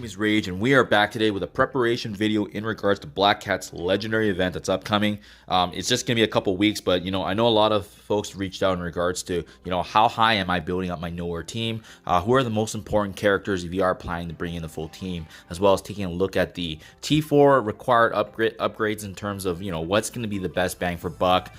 is Rayge, and we are back today with a preparation video in regards to Black Cat's legendary event that's upcoming. It's just going to be a couple weeks, but I know a lot of folks reached out in regards to, how high am I building up my Knowhere team? Who are the most important characters if you are planning to bring in the full team, as well as taking a look at the T4 required upgrades in terms of, what's going to be the best bang for buck.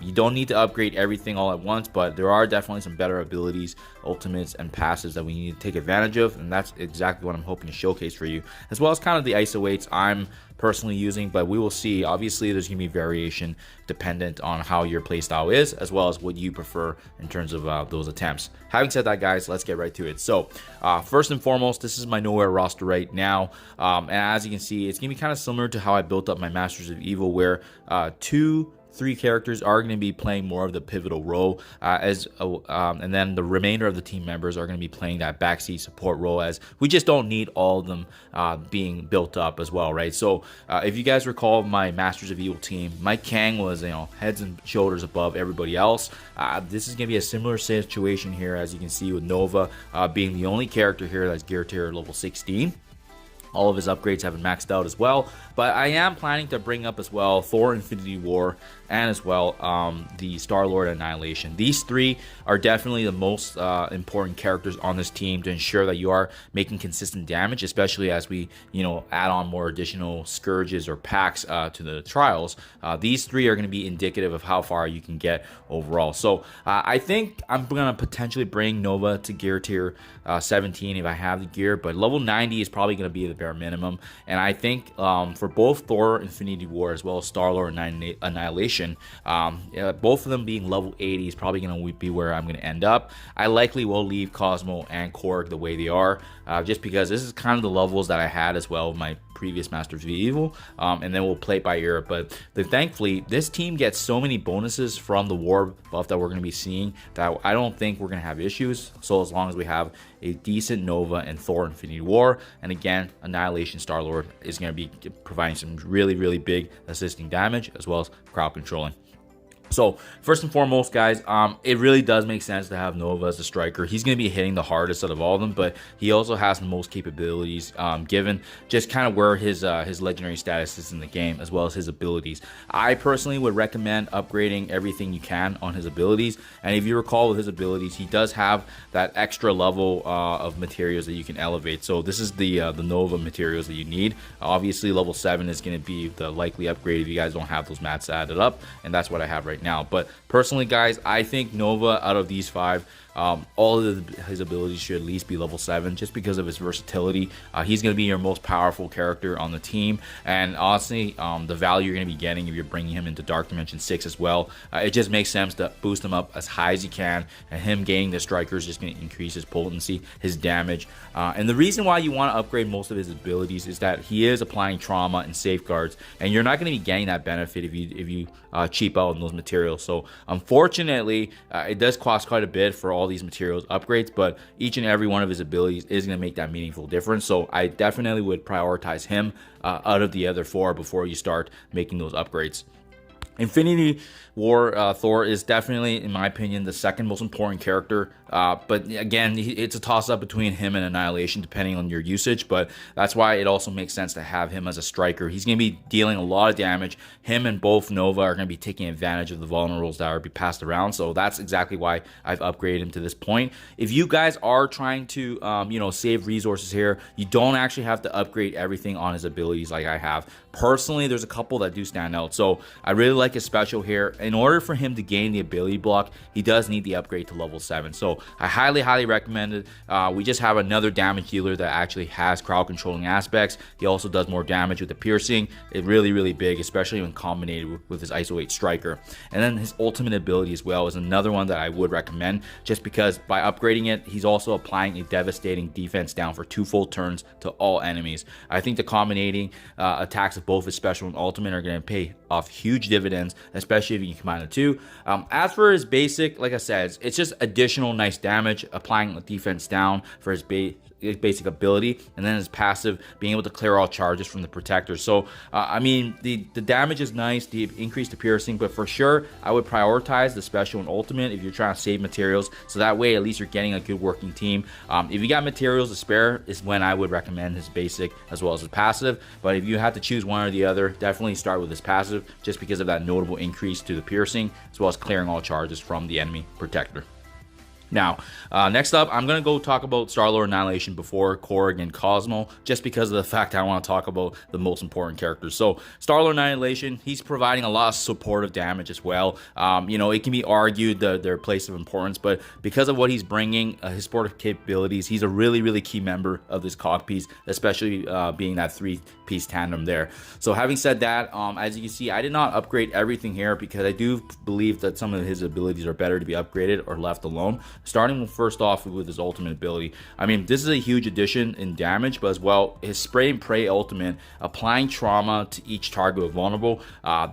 You don't need to upgrade everything all at once, but there are definitely some better abilities, ultimates, and passes that we need to take advantage of, and that's exactly what I'm hoping to showcase for you, as well as kind of the ISO-8s I'm personally using, but we will see. Obviously, there's going to be variation dependent on how your playstyle is, as well as what you prefer in terms of those attempts. Having said that, guys, let's get right to it. So first and foremost, this is my Knowhere roster right now, and as you can see, it's going to be kind of similar to how I built up my Masters of Evil, where 3 characters are going to be playing more of the pivotal role, and then the remainder of the team members are going to be playing that backseat support role, as we just don't need all of them being built up as well, right? So if you guys recall my Masters of Evil team, Mike Kang was heads and shoulders above everybody else. This is going to be a similar situation here, as you can see, with Nova being the only character here that's gear tier level 16. All of his upgrades have been maxed out as well, but I am planning to bring up as well Thor Infinity War and as well the Star-Lord Annihilation. These 3 are definitely the most important characters on this team to ensure that you are making consistent damage, especially as we add on more additional scourges or packs to the trials. These 3 are going to be indicative of how far you can get overall. So I think I'm going to potentially bring Nova to gear tier 17 if I have the gear, but level 90 is probably going to be the bare minimum. And I think for both Thor Infinity War as well as Star-Lord Annihilation, both of them being level 80 is probably going to be where I'm going to end up. I likely will leave Cosmo and Cork the way they are, just because this is kind of the levels that I had as well with my previous Masters of Evil, and then we'll play it by ear. But thankfully, this team gets so many bonuses from the war buff that we're going to be seeing that I don't think we're going to have issues. So as long as we have a decent Nova and Thor Infinity War, and again, Annihilation Star-Lord is going to be providing some really big assisting damage, as well as crowd controlling. So first and foremost, guys, it really does make sense to have Nova as a striker. He's going to be hitting the hardest out of all of them, but he also has the most capabilities, given just kind of where his legendary status is in the game, as well as his abilities. I personally would recommend upgrading everything you can on his abilities, and if you recall with his abilities, he does have that extra level of materials that you can elevate. So this is the Nova materials that you need. Obviously, level 7 is going to be the likely upgrade if you guys don't have those mats added up, and that's what I have right now. But personally, guys, I think Nova, out of these 5, all of his abilities should at least be level 7, just because of his versatility. He's going to be your most powerful character on the team, and honestly, the value you're going to be getting if you're bringing him into Dark Dimension 6 as well, it just makes sense to boost him up as high as you can, and him gaining the striker is just going to increase his potency, his damage, and the reason why you want to upgrade most of his abilities is that he is applying trauma and safeguards, and you're not going to be getting that benefit if you cheap out on those materials. So unfortunately, it does cost quite a bit for all these materials upgrades, but each and every one of his abilities is going to make that meaningful difference. So I definitely would prioritize him out of the other 4 before you start making those upgrades. Infinity War Thor is definitely, in my opinion, the second most important character, but again, it's a toss-up between him and Annihilation depending on your usage, but that's why it also makes sense to have him as a striker. He's going to be dealing a lot of damage. Him and both Nova are going to be taking advantage of the vulnerables that are be passed around, so that's exactly why I've upgraded him to this point. If you guys are trying to save resources here, you don't actually have to upgrade everything on his abilities like I have. Personally, there's a couple that do stand out, so I really like his special here. In order for him to gain the ability block, he does need the upgrade to level 7, so I highly recommend it. We just have another damage dealer that actually has crowd controlling aspects. He also does more damage with the piercing. It's really big, especially when combined with his ISO-8 striker. And then his ultimate ability as well is another one that I would recommend, just because by upgrading it, he's also applying a devastating defense down for 2 full turns to all enemies. I think the combinating attacks of both his special and ultimate are going to pay off huge dividends, especially if you can combine the 2. As for his basic, like I said, it's just additional nice damage, applying the defense down for his base basic ability, and then his passive being able to clear all charges from the protector. So I mean, the damage is nice, the increase to piercing, but for sure I would prioritize the special and ultimate if you're trying to save materials, so that way at least you're getting a good working team. If you got materials to spare is when I would recommend his basic as well as his passive, but if you have to choose one or the other, definitely start with his passive, just because of that notable increase to the piercing as well as clearing all charges from the enemy protector. Now, next up, I'm going to go talk about Star-Lord Annihilation before Cork and Cosmo, just because of the fact I want to talk about the most important characters. So, Star-Lord Annihilation, he's providing a lot of supportive damage as well. You know, it can be argued their place of importance, but because of what he's bringing, his supportive capabilities, he's a really, really key member of this cog piece, especially being that 3-piece tandem there. So, having said that, as you can see, I did not upgrade everything here because I do believe that some of his abilities are better to be upgraded or left alone. Starting first off with his ultimate ability. I mean, this is a huge addition in damage, but as well, his spray and pray ultimate, applying trauma to each target with vulnerable.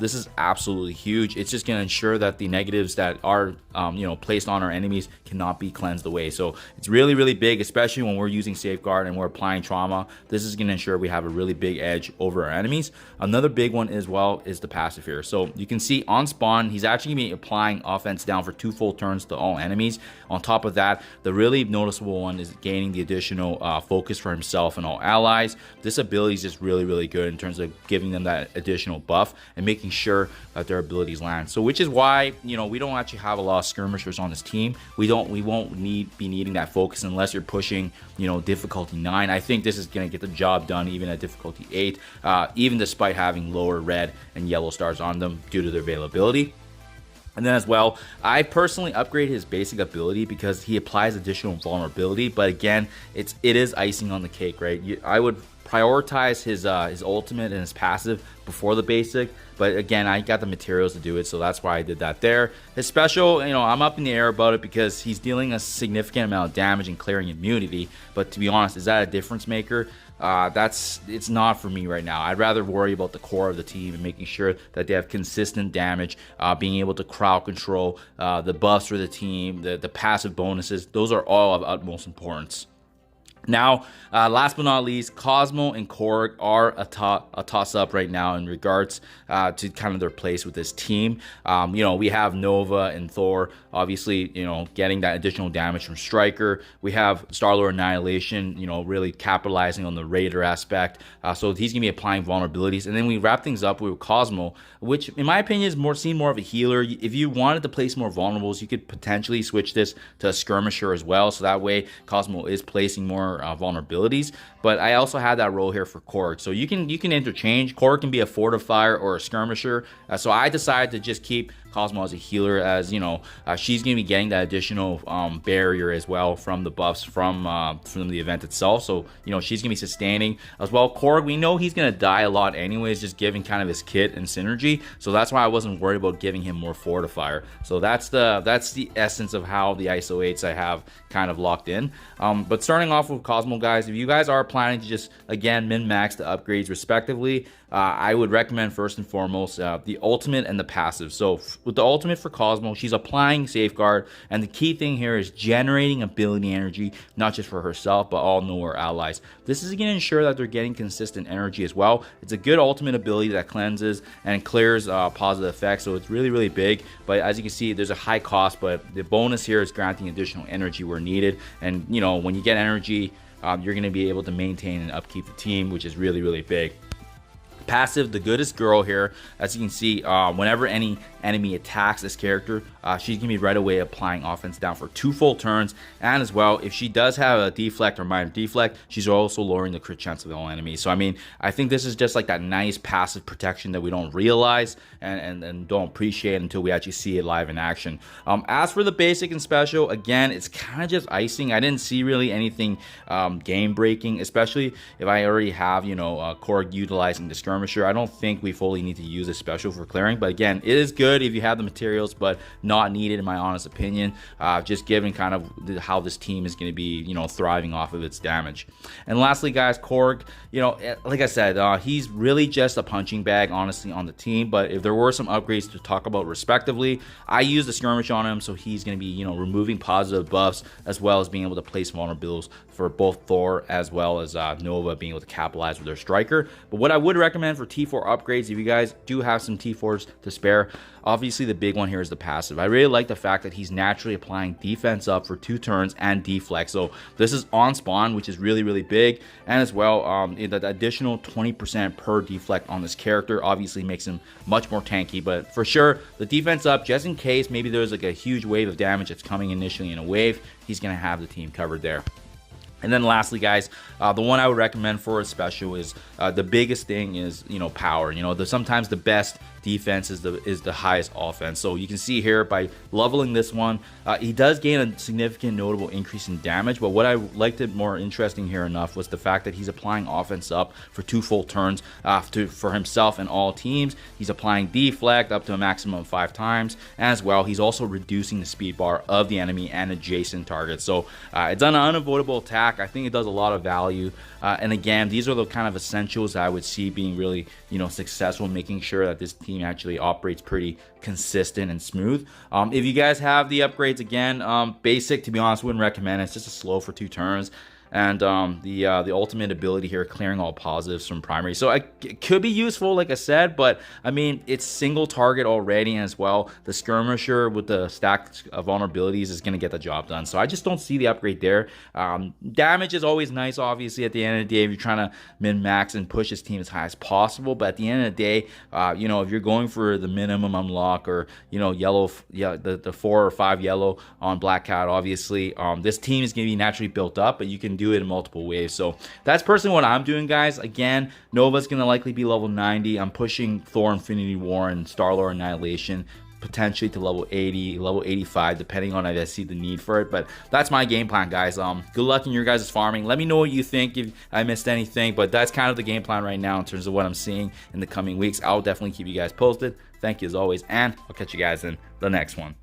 This is absolutely huge. It's just going to ensure that the negatives that are you know, placed on our enemies cannot be cleansed away. So it's really, really big, especially when we're using safeguard and we're applying trauma. This is going to ensure we have a really big edge over our enemies. Another big one as well is the passive here. So you can see on spawn, he's actually going to be applying offense down for 2 full turns to all enemies. On top of that, the really noticeable one is gaining the additional focus for himself and all allies. This ability is just really, really good in terms of giving them that additional buff and making sure that their abilities land. So which is why, you know, we don't actually have a lot of skirmishers on this team. We won't be needing that focus unless you're pushing, you know, difficulty 9. I think this is going to get the job done even at difficulty 8, even despite having lower red and yellow stars on them due to their availability. And then as well, I personally upgrade his basic ability because he applies additional vulnerability. But again, it is icing on the cake, right? I would prioritize his ultimate and his passive before the basic. But again, I got the materials to do it, so that's why I did that there. His special, you know, I'm up in the air about it because he's dealing a significant amount of damage and clearing immunity. But to be honest, is that a difference maker? It's not for me right now. I'd rather worry about the core of the team and making sure that they have consistent damage, being able to crowd control, the buffs for the team, the passive bonuses. Those are all of utmost importance. Now, last but not least, Cosmo and Cork are a toss-up right now in regards to kind of their place with this team. You know, we have Nova and Thor, obviously, you know, getting that additional damage from Striker. We have Star-Lord Annihilation, you know, really capitalizing on the Raider aspect. So he's going to be applying vulnerabilities. And then we wrap things up with Cosmo, which in my opinion is seen more of a healer. If you wanted to place more vulnerables, you could potentially switch this to a skirmisher as well. So that way Cosmo is placing more vulnerabilities. But I also had that role here for Cork, so you can interchange. Cork can be a fortifier or a skirmisher, so I decided to just keep Cosmo as a healer, as you know, she's gonna be getting that additional barrier as well from the buffs from the event itself. So you know, she's gonna be sustaining as well. Cork, we know he's gonna die a lot anyways, just giving kind of his kit and synergy. So that's why I wasn't worried about giving him more fortifier. So that's the essence of how the ISO-8s I have kind of locked in. But starting off with Cosmo, guys, if you guys are planning to just again min-max the upgrades respectively, I would recommend first and foremost the ultimate and the passive. So with the ultimate for Cosmo, she's applying safeguard, and the key thing here is generating ability energy, not just for herself but all Knowhere allies. This is going to ensure that they're getting consistent energy as well. It's a good ultimate ability that cleanses and clears positive effects, so it's really, really big. But as you can see, there's a high cost, but the bonus here is granting additional energy where needed. And you know, when you get energy, you're going to be able to maintain and upkeep the team, which is really, really big. Passive, the goodest girl here. As you can see, whenever any enemy attacks this character, she's gonna be right away applying offense down for 2 full turns. And as well, if she does have a deflect or minor deflect, she's also lowering the crit chance of all enemies. So I mean, I think this is just like that nice passive protection that we don't realize and don't appreciate until we actually see it live in action. As for the basic and special, again, it's kind of just icing. I didn't see really anything game breaking, especially if I already have, you know, Cork utilizing the skirmish skirmisher. I don't think we fully need to use a special for clearing, but again, it is good if you have the materials, but not needed in my honest opinion, just given kind of how this team is going to be, you know, thriving off of its damage. And lastly, guys, Cork, you know, like I said, he's really just a punching bag, honestly, on the team. But if there were some upgrades to talk about respectively, I use the skirmish on him, so he's going to be, you know, removing positive buffs as well as being able to place vulnerabilities for both Thor as well as Nova being able to capitalize with their striker. But what I would recommend for T4 upgrades, if you guys do have some T4s to spare, obviously the big one here is the passive. I really like the fact that he's naturally applying defense up for 2 turns and deflect. So this is on spawn, which is really, really big. And as well, the additional 20% per deflect on this character obviously makes him much more tanky. But for sure, the defense up, just in case maybe there's like a huge wave of damage that's coming initially in a wave, he's going to have the team covered there. And then lastly, guys, the one I would recommend for a special is the biggest thing is, you know, power. You know, sometimes the best defense is the highest offense. So you can see here by leveling this one, he does gain a significant notable increase in damage. But what I liked it more interesting here enough was the fact that he's applying offense up for 2 full turns for himself and all teams. He's applying deflect up to a maximum of 5 times. And as well, he's also reducing the speed bar of the enemy and adjacent targets. So it's an unavoidable attack. I think it does a lot of value. And again, these are the kind of essentials that I would see being really, you know, successful, making sure that this team actually operates pretty consistent and smooth. If you guys have the upgrades, again, basic, to be honest, wouldn't recommend it. It's just a slow for 2 turns. And the ultimate ability here, clearing all positives from primary. So it could be useful, like I said, but I mean, it's single target already, and as well, the skirmisher with the stack of vulnerabilities is going to get the job done. So I just don't see the upgrade there. Damage is always nice, obviously, at the end of the day, if you're trying to min-max and push this team as high as possible. But at the end of the day, you know, if you're going for the minimum unlock or, you know, yellow, yeah, the 4 or 5 yellow on Black Cat, obviously, this team is going to be naturally built up, but you can do it in multiple ways. So that's personally what I'm doing, guys. Again, Nova's going to likely be level 90. I'm pushing Thor Infinity War and Star-Lord Annihilation potentially to level 80, level 85, depending on if I see the need for it. But that's my game plan, guys. Good luck in your guys' farming. Let me know what you think if I missed anything, but that's kind of the game plan right now in terms of what I'm seeing in the coming weeks. I'll definitely keep you guys posted. Thank you as always, and I'll catch you guys in the next one.